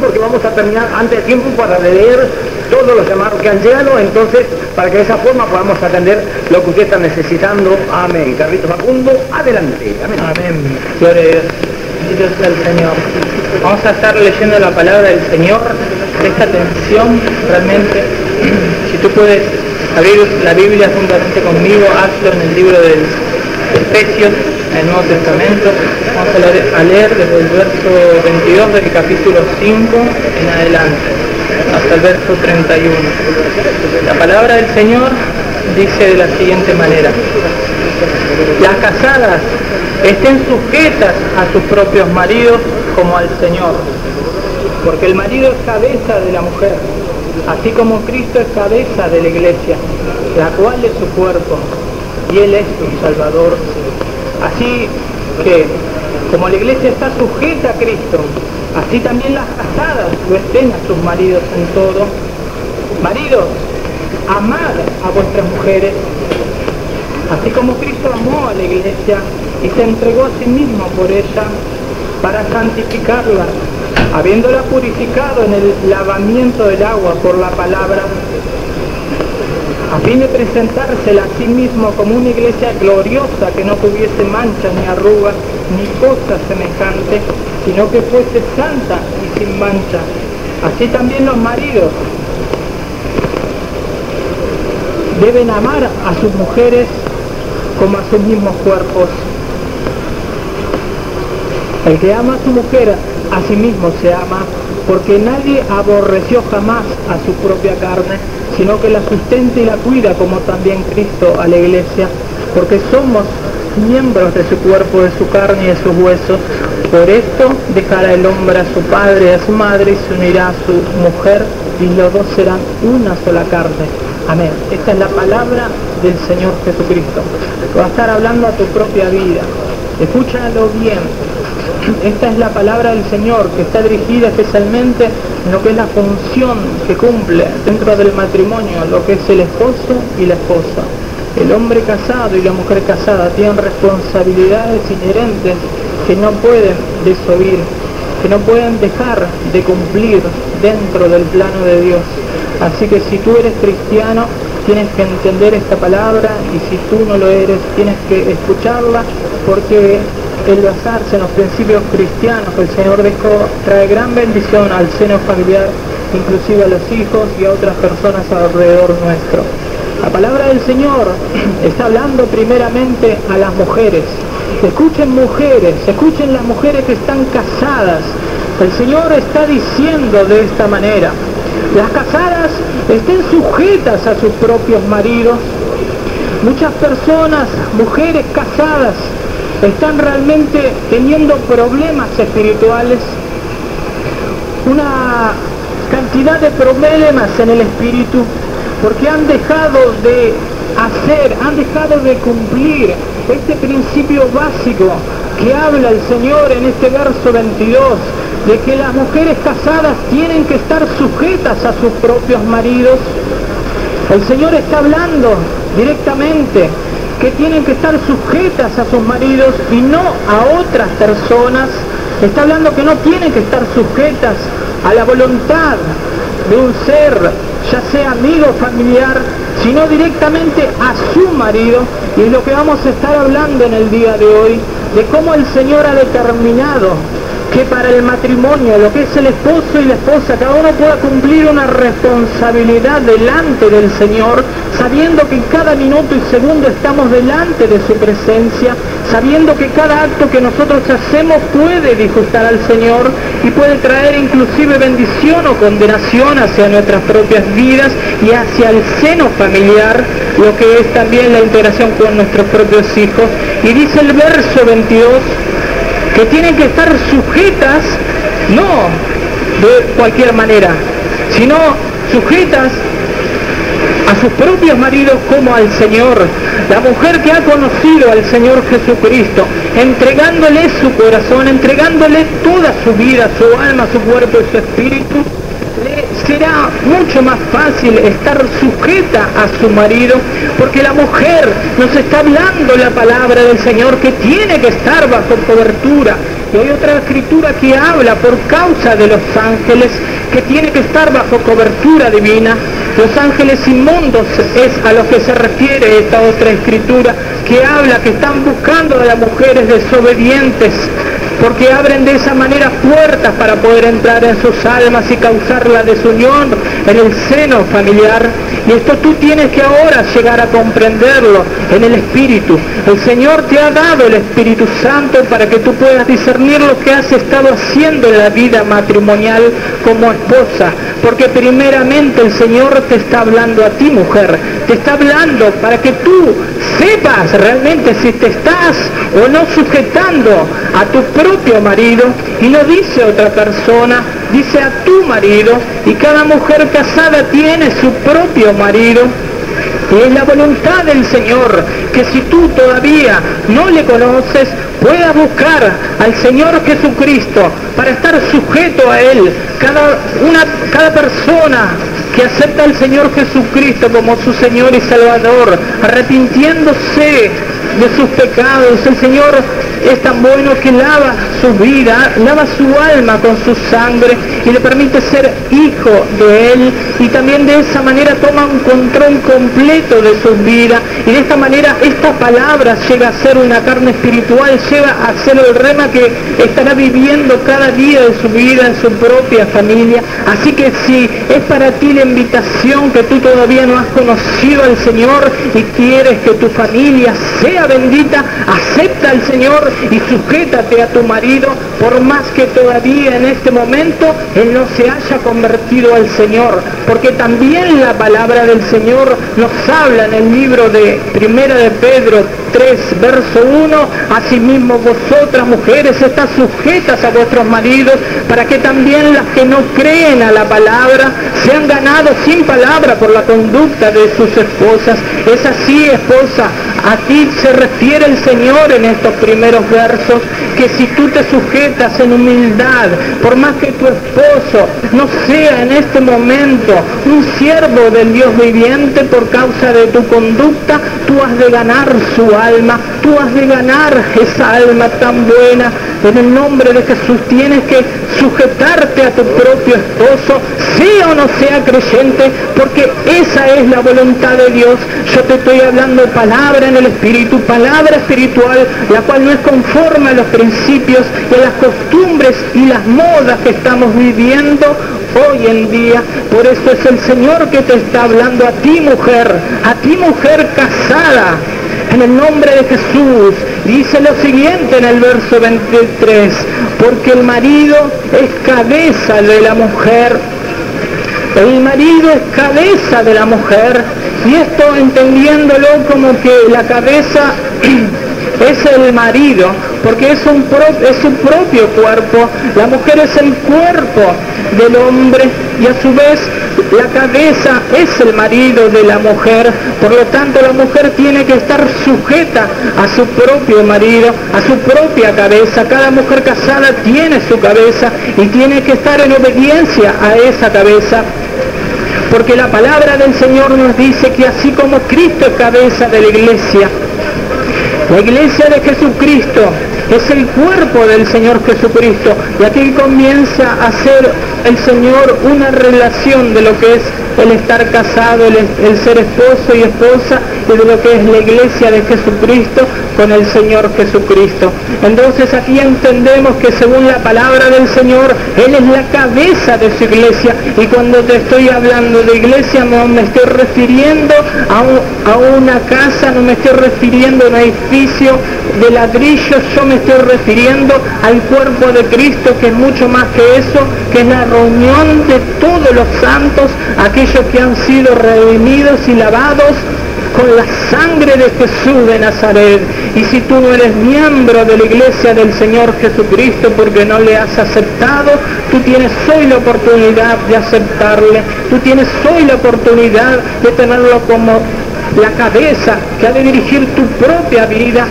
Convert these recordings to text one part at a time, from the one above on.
porque vamos a terminar antes de tiempo para leer todos los llamados que han llegado, entonces para que de esa forma podamos atender lo que usted está necesitando. Amén. Carlitos Facundo, adelante. Amén. Amén. Gloria a Dios. Bendito sea el Señor. Vamos a estar leyendo la palabra del Señor. Presta atención realmente. Si tú puedes abrir la Biblia juntamente conmigo, hazlo en el libro de Efesios, en el Nuevo Testamento. Vamos a leer desde el verso 22 del capítulo 5 en adelante, hasta el verso 31. La palabra del Señor dice de la siguiente manera: las casadas estén sujetas a sus propios maridos como al Señor, porque el marido es cabeza de la mujer, así como Cristo es cabeza de la iglesia, la cual es su cuerpo, y Él es su Salvador. Así que, como la iglesia está sujeta a Cristo, así también las casadas lo estén a sus maridos en todo. Maridos, amad a vuestras mujeres, así como Cristo amó a la iglesia y se entregó a sí mismo por ella, para santificarla, habiéndola purificado en el lavamiento del agua por la palabra, a fin de presentársela a sí mismo como una iglesia gloriosa, que no tuviese mancha ni arruga ni cosa semejante, sino que fuese santa y sin mancha. Así también los maridos deben amar a sus mujeres como a sus mismos cuerpos. El que ama a su mujer a sí mismo se ama, porque nadie aborreció jamás a su propia carne, sino que la sustenta y la cuida, como también Cristo a la iglesia, porque somos miembros de su cuerpo, de su carne y de sus huesos. Por esto dejará el hombre a su padre y a su madre, y se unirá a su mujer, y los dos serán una sola carne. Amén. Esta es la palabra del Señor Jesucristo. Va a estar hablando a tu propia vida. Escúchalo bien. Esta es la palabra del Señor, que está dirigida especialmente en lo que es la función que cumple dentro del matrimonio, lo que es el esposo y la esposa. El hombre casado y la mujer casada tienen responsabilidades inherentes que no pueden desoír, que no pueden dejar de cumplir dentro del plano de Dios. Así que si tú eres cristiano, tienes que entender esta palabra, y si tú no lo eres, tienes que escucharla, porque el basarse en los principios cristianos que el Señor dejó trae gran bendición al seno familiar, inclusive a los hijos y a otras personas alrededor nuestro. La palabra del Señor está hablando primeramente a las mujeres. Escuchen, mujeres, escuchen las mujeres que están casadas. El Señor está diciendo de esta manera: las casadas estén sujetas a sus propios maridos. Muchas personas, mujeres casadas, están realmente teniendo problemas espirituales, una cantidad de problemas en el espíritu, porque han dejado de han dejado de cumplir este principio básico que habla el Señor en este verso 22, de que las mujeres casadas tienen que estar sujetas a sus propios maridos. El Señor está hablando directamente que tienen que estar sujetas a sus maridos y no a otras personas. Está hablando que no tienen que estar sujetas a la voluntad de un ser, ya sea amigo o familiar, sino directamente a su marido. Y es lo que vamos a estar hablando en el día de hoy, de cómo el Señor ha determinado que para el matrimonio, lo que es el esposo y la esposa, cada uno pueda cumplir una responsabilidad delante del Señor, sabiendo que en cada minuto y segundo estamos delante de su presencia, sabiendo que cada acto que nosotros hacemos puede disgustar al Señor y puede traer inclusive bendición o condenación hacia nuestras propias vidas y hacia el seno familiar, lo que es también la integración con nuestros propios hijos. Y dice el verso 22, que tienen que estar sujetas, no de cualquier manera, sino sujetas a sus propios maridos como al Señor. La mujer que ha conocido al Señor Jesucristo, entregándole su corazón, entregándole toda su vida, su alma, su cuerpo y su espíritu, le será mucho más fácil estar sujeta a su marido, porque la mujer nos está hablando la palabra del Señor que tiene que estar bajo cobertura Y hay otra escritura que habla por causa de los ángeles, que tiene que estar bajo cobertura divina. Los ángeles inmundos es a lo que se refiere esta otra escritura, que habla que están buscando a las mujeres desobedientes, porque abren de esa manera puertas para poder entrar en sus almas y causar la desunión en el seno familiar. Y esto tú tienes que ahora llegar a comprenderlo en el Espíritu. El Señor te ha dado el Espíritu Santo para que tú puedas discernir lo que has estado haciendo en la vida matrimonial como esposa, porque primeramente el Señor te está hablando a ti, mujer, te está hablando para que tú sepas realmente si te estás o no sujetando a tu propio marido, y no dice otra persona, dice a tu marido, y cada mujer casada tiene su propio marido. Y es la voluntad del Señor que si tú todavía no le conoces, puedas buscar al Señor Jesucristo para estar sujeto a Él. Cada persona que acepta al Señor Jesucristo como su Señor y Salvador, arrepintiéndose de sus pecados, el Señor es tan bueno que lava su vida, lava su alma con su sangre y le permite ser hijo de Él, y también de esa manera toma un control completo de su vida, y de esta manera esta palabra llega a ser una carne espiritual, llega a ser el rema que estará viviendo cada día de su vida en su propia familia. Así que si es para ti la invitación que tú todavía no has conocido al Señor y quieres que tu familia sea bendita, acepta al Señor y sujétate a tu marido, por más que todavía en este momento él no se haya convertido al Señor, porque también la palabra del Señor nos habla en el libro de Primera de Pedro 3, verso 1, asimismo vosotras mujeres estás sujetas a vuestros maridos, para que también las que no creen a la palabra sean ganados sin palabra por la conducta de sus esposas. Es así, esposa, a ti se refiere el Señor en estos primeros versos, que si tú te sujetas en humildad, por más que tu esposo no sea en este momento un siervo del Dios viviente, por causa de tu conducta, tú has de ganar su alma, tú has de ganar esa alma tan buena. En el nombre de Jesús tienes que sujetarte a tu propio esposo, sea o no sea creyente, porque esa es la voluntad de Dios. Yo te estoy hablando palabra en el Espíritu, palabra espiritual, la cual no es conforme a los principios y a las costumbres y las modas que estamos viviendo hoy en día. Por eso es el Señor que te está hablando a ti, mujer casada. En el nombre de Jesús, dice lo siguiente en el verso 23, porque el marido es cabeza de la mujer. El marido es cabeza de la mujer, y esto entendiéndolo como que la cabeza es el marido, porque es su propio cuerpo. La mujer es el cuerpo del hombre, y a su vez la cabeza es el marido de la mujer. Por lo tanto, la mujer tiene que estar sujeta a su propio marido, a su propia cabeza. Cada mujer casada tiene su cabeza y tiene que estar en obediencia a esa cabeza, porque la palabra del Señor nos dice que así como Cristo es cabeza de la iglesia de Jesucristo es el cuerpo del Señor Jesucristo, y aquí comienza a ser el Señor una relación de lo que es el estar casado, el ser esposo y esposa, y de lo que es la iglesia de Jesucristo con el Señor Jesucristo. Entonces aquí entendemos que según la palabra del Señor, Él es la cabeza de su iglesia, y cuando te estoy hablando de iglesia no me estoy refiriendo a una casa, no me estoy refiriendo a un edificio de ladrillos, yo me estoy refiriendo al cuerpo de Cristo, que es mucho más que eso, que es la reunión de todos los santos, aquellos que han sido redimidos y lavados con la sangre de Jesús de Nazaret. Y si tú no eres miembro de la iglesia del Señor Jesucristo porque no le has aceptado, tú tienes hoy la oportunidad de aceptarle, tú tienes hoy la oportunidad de tenerlo como la cabeza que ha de dirigir tu propia vida.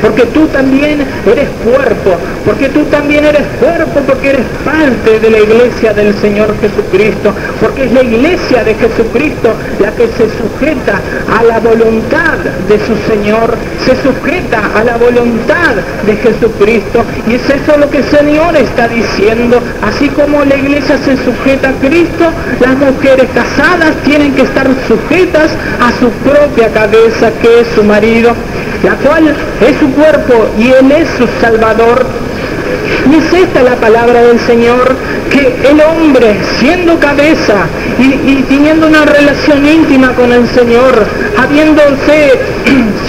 porque tú también eres cuerpo, porque tú también eres cuerpo, porque eres parte de la iglesia del Señor Jesucristo, porque es la iglesia de Jesucristo la que se sujeta a la voluntad de su Señor, se sujeta a la voluntad de Jesucristo, y es eso lo que el Señor está diciendo. Así como la iglesia se sujeta a Cristo, las mujeres casadas tienen que estar sujetas a su propia cabeza, que es su marido, la cual es su cuerpo y Él es su Salvador. Y es esta la palabra del Señor, que el hombre, siendo cabeza y teniendo una relación íntima con el Señor, habiéndose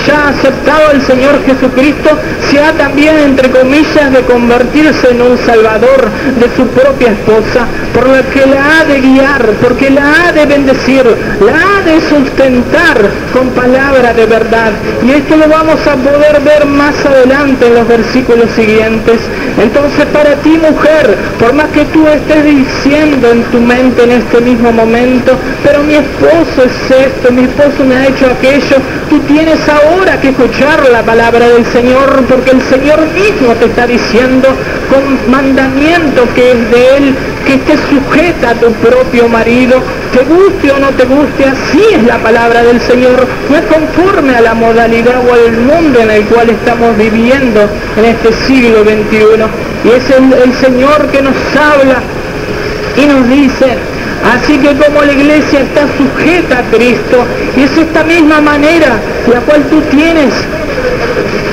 ya aceptado al Señor Jesucristo, se ha también, entre comillas, de convertirse en un salvador de su propia esposa, por la que la ha de guiar, porque la ha de bendecir, la ha de sustentar con palabra de verdad. Y esto lo vamos a poder ver más adelante en los versículos siguientes. Entonces, para ti, mujer, por más que tú estés diciendo en tu mente en este mismo momento, pero mi esposo es esto, mi esposo me ha hecho aquello, tú tienes ahora que escuchar la palabra del Señor, porque el Señor mismo te está diciendo con mandamiento que es de Él, que estés sujeta a tu propio marido, te guste o no te guste, así es la palabra del Señor, no es conforme a la modalidad o al mundo en el cual estamos viviendo en este siglo XXI. Y es el Señor que nos habla y nos dice, así que como la iglesia está sujeta a Cristo, y es esta misma manera la cual tú tienes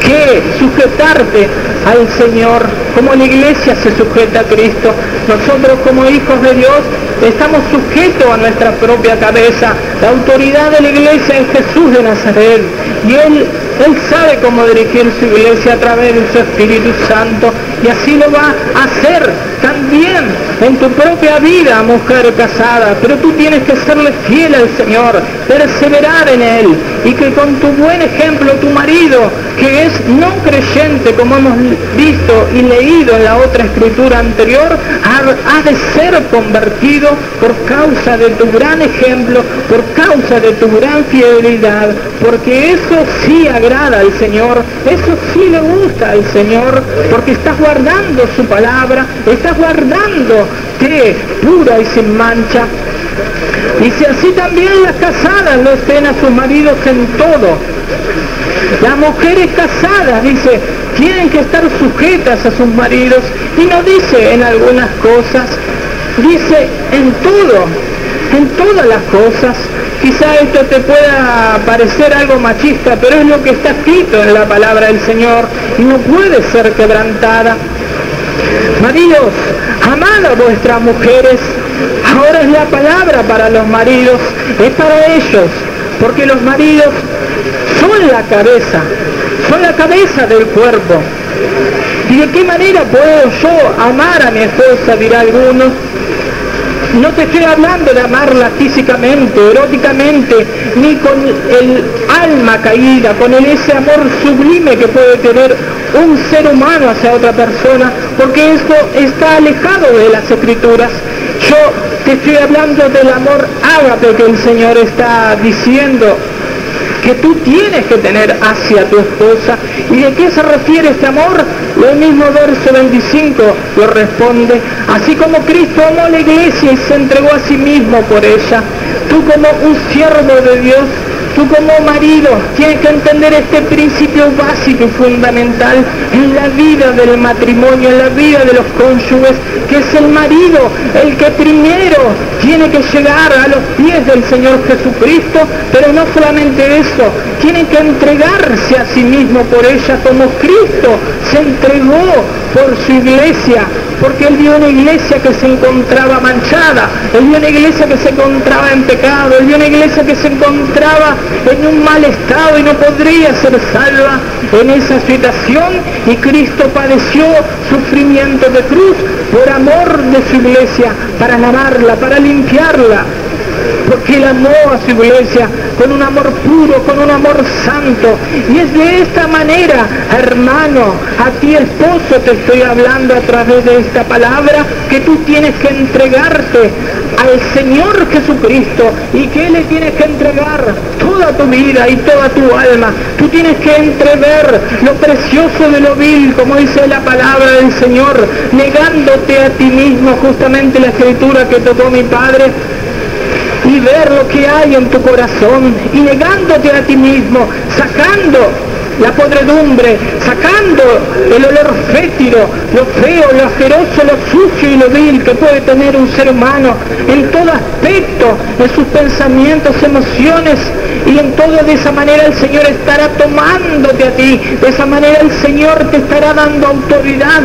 que sujetarte al Señor, como la iglesia se sujeta a Cristo. Nosotros como hijos de Dios estamos sujetos a nuestra propia cabeza. La autoridad de la iglesia es Jesús de Nazaret, y Él sabe cómo dirigir su iglesia a través de su Espíritu Santo, y así lo va a hacer también en tu propia vida, mujer casada. Pero tú tienes que serle fiel al Señor, perseverar en Él, y que con tu buen ejemplo tu marido, que es no creyente, como hemos visto y leído en la otra escritura anterior, ha de ser convertido por causa de tu gran ejemplo, por causa de tu gran fidelidad, porque eso sí agrada al Señor, eso sí le gusta al Señor, porque estás guardando su palabra, estás guardándote pura y sin mancha. Dice, así también las casadas lo estén a sus maridos en todo. Las mujeres casadas, dice, tienen que estar sujetas a sus maridos, y no dice en algunas cosas, dice en todo, en todas las cosas. Quizá esto te pueda parecer algo machista, pero es lo que está escrito en la palabra del Señor y no puede ser quebrantada. Maridos, amad a vuestras mujeres. Ahora es la palabra para los maridos, es para ellos, porque los maridos son la cabeza del cuerpo. ¿Y de qué manera puedo yo amar a mi esposa?, dirá alguno. No te estoy hablando de amarla físicamente, eróticamente, ni con el alma caída, con ese amor sublime que puede tener un ser humano hacia otra persona, porque esto está alejado de las Escrituras. Yo te estoy hablando del amor ágape que el Señor está diciendo que tú tienes que tener hacia tu esposa. ¿Y de qué se refiere este amor? El mismo verso 25 lo responde: así como Cristo amó a la iglesia y se entregó a sí mismo por ella. Tú como un siervo de Dios, tú como marido, tienes que entender este principio básico y fundamental en la vida del matrimonio, en la vida de los cónyuges, que es el marido el que primero tiene que llegar a los pies del Señor Jesucristo, pero no solamente eso, tiene que entregarse a sí mismo por ella, como Cristo se entregó por su iglesia, porque Él vio una iglesia que se encontraba manchada, Él vio una iglesia que se encontraba en pecado, Él vio una iglesia que se encontraba en un mal estado y no podría ser salva en esa situación, y Cristo padeció sufrimiento de cruz por amor de su iglesia, para lavarla, para limpiarla. porque Él amó a su iglesia con un amor puro, con un amor santo. Y es de esta manera, hermano, a ti esposo te estoy hablando a través de esta palabra, que tú tienes que entregarte al Señor Jesucristo y que Él le tienes que entregar toda tu vida y toda tu alma. Tú tienes que entrever lo precioso de lo vil, como dice la palabra del Señor, negándote a ti mismo, justamente la escritura que tocó mi padre, y ver lo que hay en tu corazón, y negándote a ti mismo, sacando la podredumbre, sacando el olor fétido, lo feo, lo asqueroso, lo sucio y lo vil que puede tener un ser humano en todo aspecto, en sus pensamientos, emociones, y en todo. De esa manera el Señor estará tomándote a ti, de esa manera el Señor te estará dando autoridad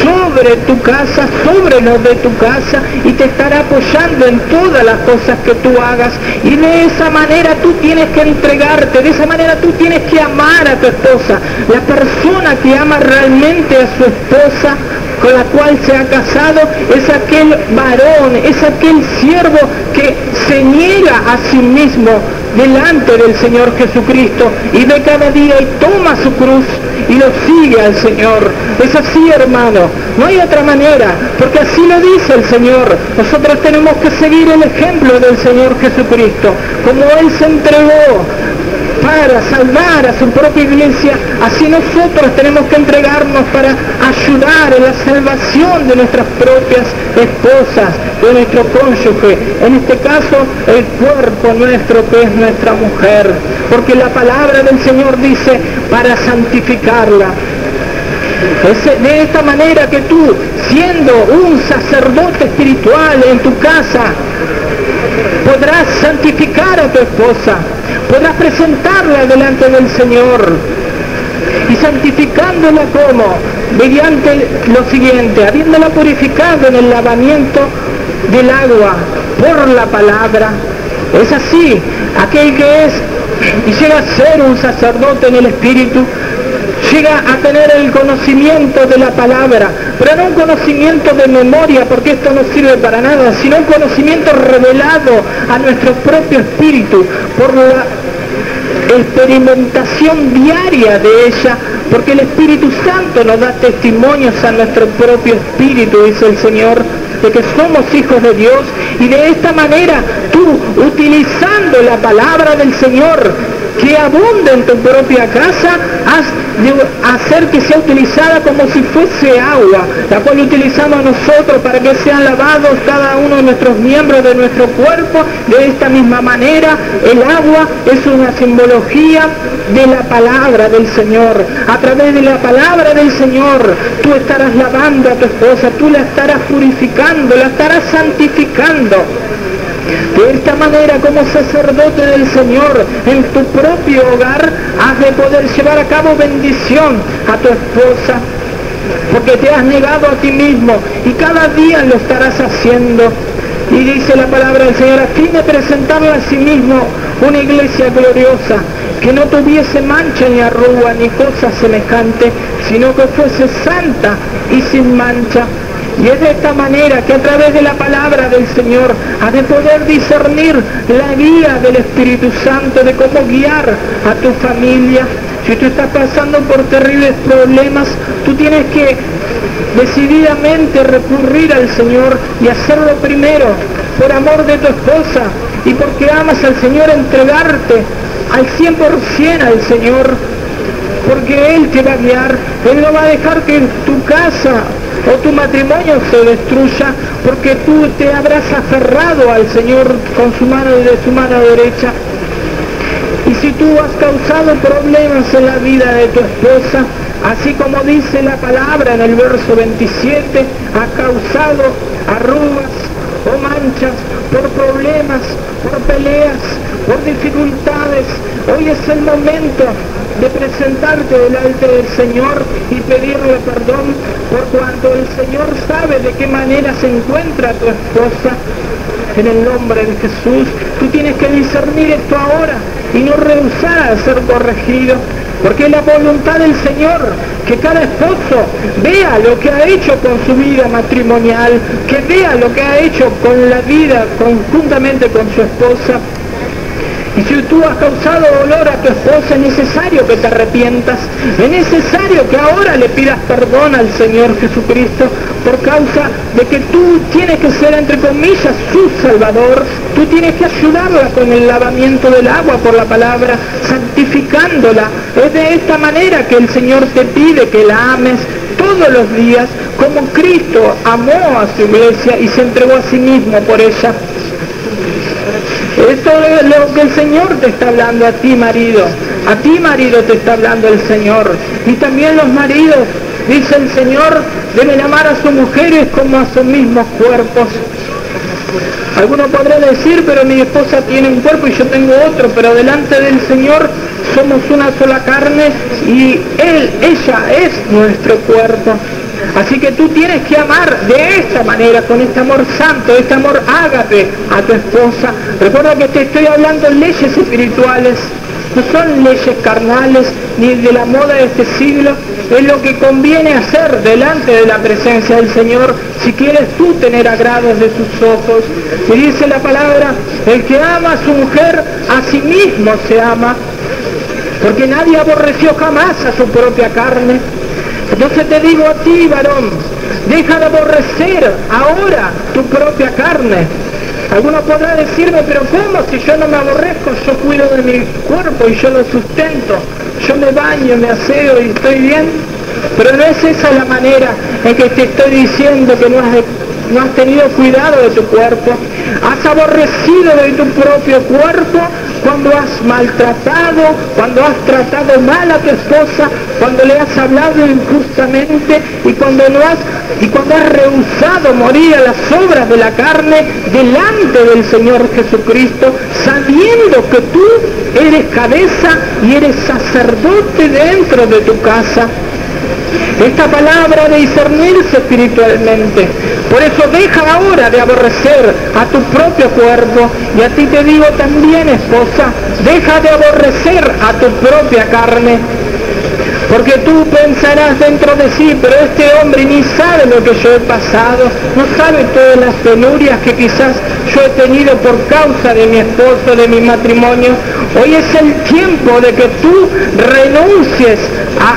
sobre tu casa, sobre los de tu casa, y te estará apoyando en todas las cosas que tú hagas. Y de esa manera tú tienes que entregarte, de esa manera tú tienes que amar a tu esposa. La persona que ama realmente a su esposa, con la cual se ha casado, es aquel varón, es aquel siervo que se niega a sí mismo delante del Señor Jesucristo y ve cada día y toma su cruz y lo sigue al Señor. Es así, hermano, no hay otra manera, porque así lo dice el Señor. Nosotros tenemos que seguir el ejemplo del Señor Jesucristo, como Él se entregó para salvar a su propia iglesia, así nosotros tenemos que entregarnos para ayudar en la salvación de nuestras propias esposas, de nuestro cónyuge, en este caso el cuerpo nuestro, que es nuestra mujer, porque la palabra del Señor dice para santificarla. Es de esta manera que tú, siendo un sacerdote espiritual en tu casa, podrás santificar a tu esposa, podrás presentarla delante del Señor, y santificándola como, mediante lo siguiente, habiéndola purificado en el lavamiento del agua por la palabra. Es así, aquel que es y llega a ser un sacerdote en el Espíritu, llega a tener el conocimiento de la palabra, pero no un conocimiento de memoria, porque esto no sirve para nada, sino un conocimiento revelado a nuestro propio espíritu, por la experimentación diaria de ella, porque el Espíritu Santo nos da testimonios a nuestro propio espíritu, dice el Señor, de que somos hijos de Dios. Y de esta manera tú, utilizando la palabra del Señor que abunda en tu propia casa, has de hacer que sea utilizada como si fuese agua, la cual utilizamos nosotros para que sean lavados cada uno de nuestros miembros de nuestro cuerpo. De esta misma manera, el agua es una simbología de la palabra del Señor. A través de la palabra del Señor, tú estarás lavando a tu esposa, tú la estarás purificando, la estarás santificando. De esta manera, como sacerdote del Señor, en tu propio hogar, has de poder llevar a cabo bendición a tu esposa, porque te has negado a ti mismo, y cada día lo estarás haciendo. Y dice la palabra del Señor, a fin de presentarla a sí mismo una iglesia gloriosa, que no tuviese mancha ni arruga ni cosa semejante, sino que fuese santa y sin mancha. Y es de esta manera que a través de la palabra del Señor has de poder discernir la guía del Espíritu Santo de cómo guiar a tu familia. Si tú estás pasando por terribles problemas, tú tienes que decididamente recurrir al Señor y hacerlo primero por amor de tu esposa y porque amas al Señor, entregarte al 100% al Señor, porque Él te va a guiar. Él no va a dejar que tu casa o tu matrimonio se destruya, porque tú te habrás aferrado al Señor con su mano y de su mano derecha. Y si tú has causado problemas en la vida de tu esposa, así como dice la palabra en el verso 27, has causado arrugas o manchas por problemas, por peleas, por dificultades, hoy es el momento de presentarte delante del Señor y pedirle perdón, por cuanto el Señor sabe de qué manera se encuentra tu esposa. En el nombre de Jesús, tú tienes que discernir esto ahora y no rehusar a ser corregido. Porque es la voluntad del Señor que cada esposo vea lo que ha hecho con su vida matrimonial, que vea lo que ha hecho con la vida conjuntamente con su esposa. Y si tú has causado dolor a tu esposa, es necesario que te arrepientas, es necesario que ahora le pidas perdón al Señor Jesucristo por causa de que tú tienes que ser, entre comillas, su Salvador. Tú tienes que ayudarla con el lavamiento del agua por la palabra, santificándola. Es de esta manera que el Señor te pide que la ames todos los días, como Cristo amó a su iglesia y se entregó a sí mismo por ella. Esto es lo que el Señor te está hablando a ti, marido. A ti, marido, te está hablando el Señor. Y también los maridos, dice el Señor, deben amar a sus mujeres como a sus mismos cuerpos. Alguno podrá decir, pero mi esposa tiene un cuerpo y yo tengo otro, pero delante del Señor somos una sola carne y ella es nuestro cuerpo. Así que tú tienes que amar de esta manera, con este amor santo, este amor ágape a tu esposa. Recuerda que te estoy hablando de leyes espirituales, no son leyes carnales ni de la moda de este siglo. Es lo que conviene hacer delante de la presencia del Señor si quieres tú tener agrados de sus ojos. Y dice la palabra, el que ama a su mujer, a sí mismo se ama, porque nadie aborreció jamás a su propia carne. Entonces te digo a ti, varón, deja de aborrecer ahora tu propia carne. Alguno podrá decirme, pero ¿cómo? Si yo no me aborrezco, yo cuido de mi cuerpo y yo lo sustento. Yo me baño, me aseo y estoy bien. Pero no es esa la manera en que te estoy diciendo que no has tenido cuidado de tu cuerpo. Has aborrecido de tu propio cuerpo cuando has maltratado, cuando has tratado mal a tu esposa, cuando le has hablado injustamente y cuando has rehusado morir a las obras de la carne delante del Señor Jesucristo, sabiendo que tú eres cabeza y eres sacerdote dentro de tu casa. Esta palabra de discernirse espiritualmente. Por eso deja ahora de aborrecer a tu propio cuerpo, y a ti te digo también, esposa, deja de aborrecer a tu propia carne. Porque tú pensarás dentro de sí, pero este hombre ni sabe lo que yo he pasado, no sabe todas las penurias que quizás yo he tenido por causa de mi esposo, de mi matrimonio. Hoy es el tiempo de que tú renuncies a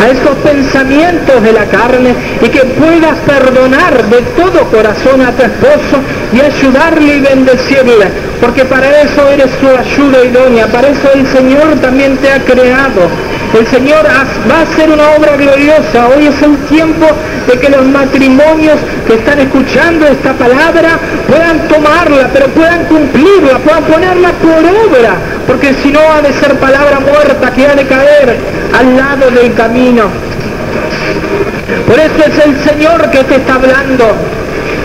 esos pensamientos de la carne y que puedas perdonar de todo corazón a tu esposo y ayudarle y bendecirle, porque para eso eres su ayuda idónea, para eso el Señor también te ha creado. El Señor va a hacer una obra gloriosa. Hoy es el tiempo de que los matrimonios que están escuchando esta palabra puedan tomarla, pero puedan cumplirla, puedan ponerla por obra, porque si no ha de ser palabra muerta que ha de caer al lado del camino. Por eso es el Señor que te está hablando.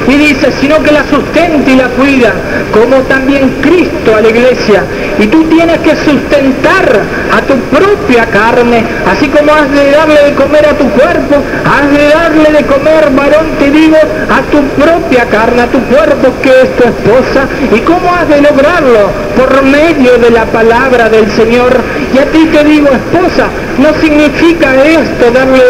Y dice, sino que la sustenta y la cuida, como también Cristo a la iglesia. Y tú tienes que sustentar a tu propia carne, así como has de darle de comer a tu cuerpo, has de darle de comer, varón, te digo, a tu propia carne, a tu cuerpo que es tu esposa. ¿Y cómo has de lograrlo? Por medio de la palabra del Señor. Y a ti te digo, esposa, no significa esto darle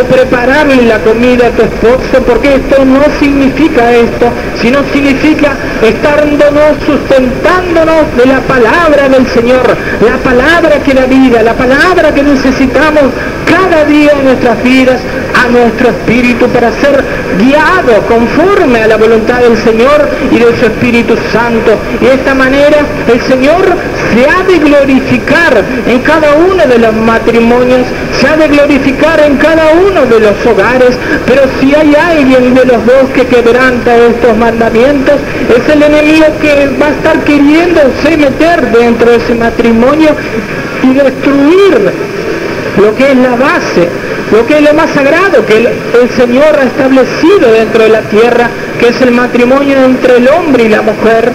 o prepararle la comida a tu esposo, porque esto no significa esto, sino significa estándonos, sustentándonos de la palabra del Señor, la palabra que da vida, la palabra que necesitamos cada día en nuestras vidas, a nuestro espíritu, para ser guiado conforme a la voluntad del Señor y de su Espíritu Santo. Y de esta manera el Señor se ha de glorificar en cada uno de los matrimonios, se ha de glorificar en cada uno de los hogares. Pero si hay alguien de los dos que quebranta estos mandamientos, es el enemigo que va a estar queriéndose meter dentro de ese matrimonio y destruir lo que es la base, lo que es lo más sagrado que el Señor ha establecido dentro de la tierra, que es el matrimonio entre el hombre y la mujer.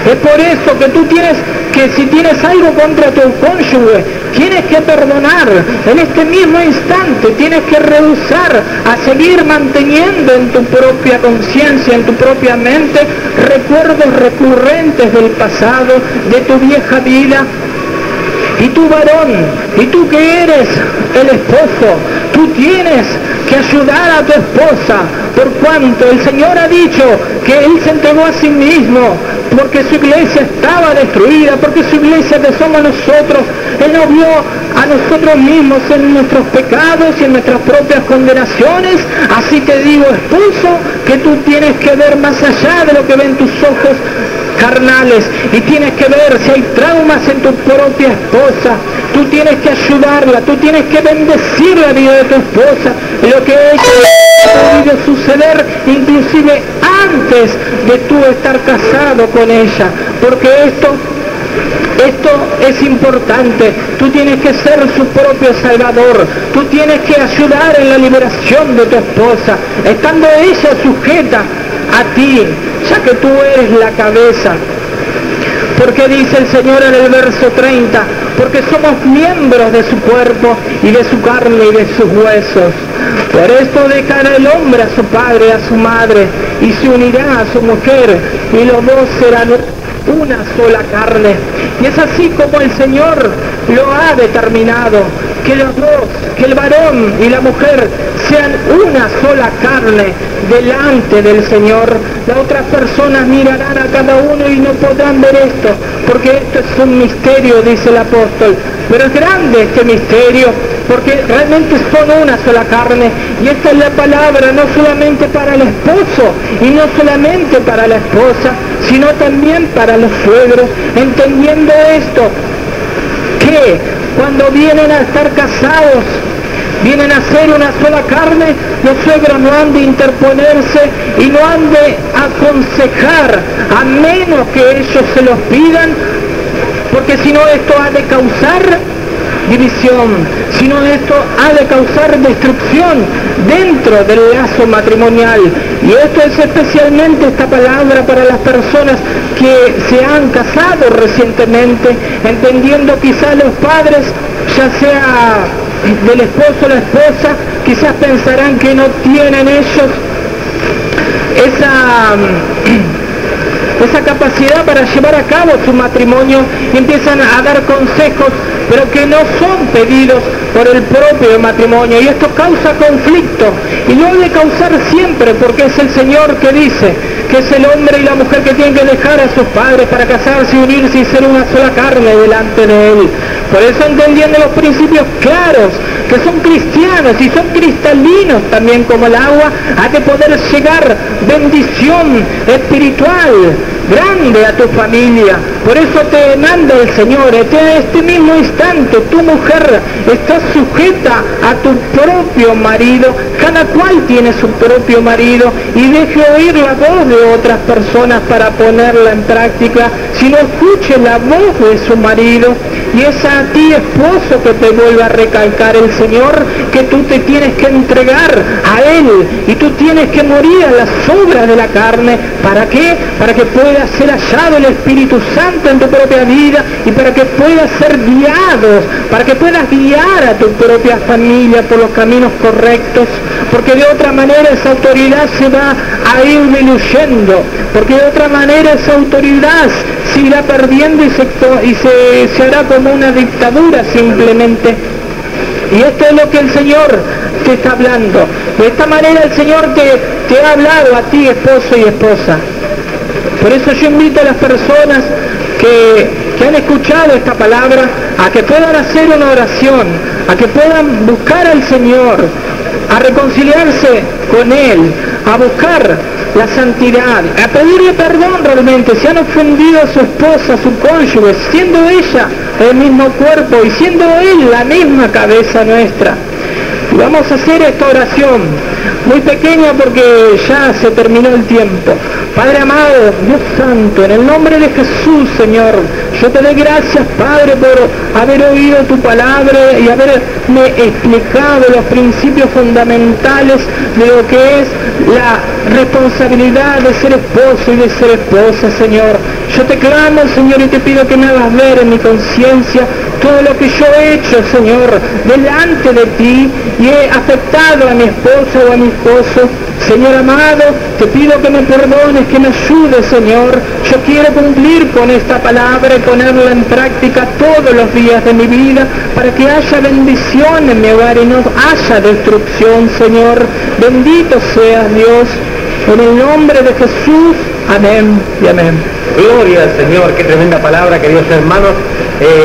Es por eso que tú tienes que, si tienes algo contra tu cónyuge, tienes que perdonar en este mismo instante, tienes que rehusar a seguir manteniendo en tu propia conciencia, en tu propia mente, recuerdos recurrentes del pasado, de tu vieja vida. Y tú varón, y tú que eres el esposo, tú tienes que ayudar a tu esposa, por cuanto el Señor ha dicho que Él se entregó a sí mismo, porque su iglesia estaba destruida, porque su iglesia que somos nosotros, Él nos vio a nosotros mismos en nuestros pecados y en nuestras propias condenaciones. Así te digo, esposo, que tú tienes que ver más allá de lo que ven tus ojos carnales, y tienes que ver si hay traumas en tu propia esposa. Tú tienes que ayudarla, tú tienes que bendecir la vida de tu esposa, lo que ella ha podido suceder inclusive antes de tú estar casado con ella, porque esto es importante. Tú tienes que ser su propio salvador, tú tienes que ayudar en la liberación de tu esposa, estando ella sujeta a ti, ya que tú eres la cabeza. Porque dice el Señor en el verso 30, porque somos miembros de su cuerpo y de su carne y de sus huesos. Por esto dejará el hombre a su padre y a su madre, y se unirá a su mujer, y los dos serán una sola carne. Y es así como el Señor lo ha determinado, que los dos, que el varón y la mujer sean una sola carne delante del Señor. Las otras personas mirarán a cada uno y no podrán ver esto, porque esto es un misterio, dice el apóstol. Pero es grande este misterio, porque realmente son una sola carne, y esta es la palabra no solamente para el esposo y no solamente para la esposa, sino también para los suegros, entendiendo esto, que cuando vienen a estar casados, vienen a ser una sola carne, los suegros no han de interponerse y no han de aconsejar, a menos que ellos se los pidan, porque si no esto ha de causar división, sino esto ha de causar destrucción dentro del lazo matrimonial. Y esto es especialmente esta palabra para las personas que se han casado recientemente, entendiendo quizá los padres, ya sea del esposo o la esposa, quizás pensarán que no tienen ellos esa capacidad para llevar a cabo su matrimonio, y empiezan a dar consejos, pero que no son pedidos por el propio matrimonio, y esto causa conflicto, y lo debe causar siempre, porque es el Señor que dice que es el hombre y la mujer que tienen que dejar a sus padres para casarse y unirse y ser una sola carne delante de Él. Por eso, entendiendo los principios claros, que son cristianos y son cristalinos también como el agua, ha de poder llegar bendición espiritual grande a tu familia. Por eso te manda el Señor, en este mismo instante tu mujer está sujeta a tu propio marido, cada cual tiene su propio marido, y deje oír la voz de otras personas para ponerla en práctica, sino escuche la voz de su marido. Y es a ti, esposo, que te vuelve a recalcar el Señor, que tú te tienes que entregar a Él, y tú tienes que morir a las obras de la carne. ¿Para qué? Para que pueda ser hallado el Espíritu Santo en tu propia vida, y para que puedas ser guiados, para que puedas guiar a tu propia familia por los caminos correctos, porque de otra manera esa autoridad se va a ir diluyendo, porque de otra manera esa autoridad se irá perdiendo y se hará como una dictadura simplemente. Y esto es lo que el Señor te está hablando. De esta manera el Señor te ha hablado a ti, esposo y esposa. Por eso yo invito a las personas que han escuchado esta palabra a que puedan hacer una oración, a que puedan buscar al Señor, a reconciliarse con Él, a buscar la santidad, a pedirle perdón realmente si han ofendido a su esposa, a su cónyuge, siendo ella el mismo cuerpo y siendo Él la misma cabeza nuestra. Y vamos a hacer esta oración muy pequeña porque ya se terminó el tiempo. Padre amado, Dios santo, en el nombre de Jesús, Señor, yo te doy gracias, Padre, por haber oído tu palabra y haberme explicado los principios fundamentales de lo que es la responsabilidad de ser esposo y de ser esposa, Señor. Yo te clamo, Señor, y te pido que me hagas ver en mi conciencia todo lo que yo he hecho, Señor, delante de ti, y si he afectado a mi esposa o a mi esposo, Señor amado, te pido que me perdones, que me ayudes, Señor. Yo quiero cumplir con esta palabra y ponerla en práctica todos los días de mi vida para que haya bendición en mi hogar y no haya destrucción, Señor. Bendito seas, Dios. En el nombre de Jesús, amén y amén. Gloria al Señor, qué tremenda palabra, queridos hermanos.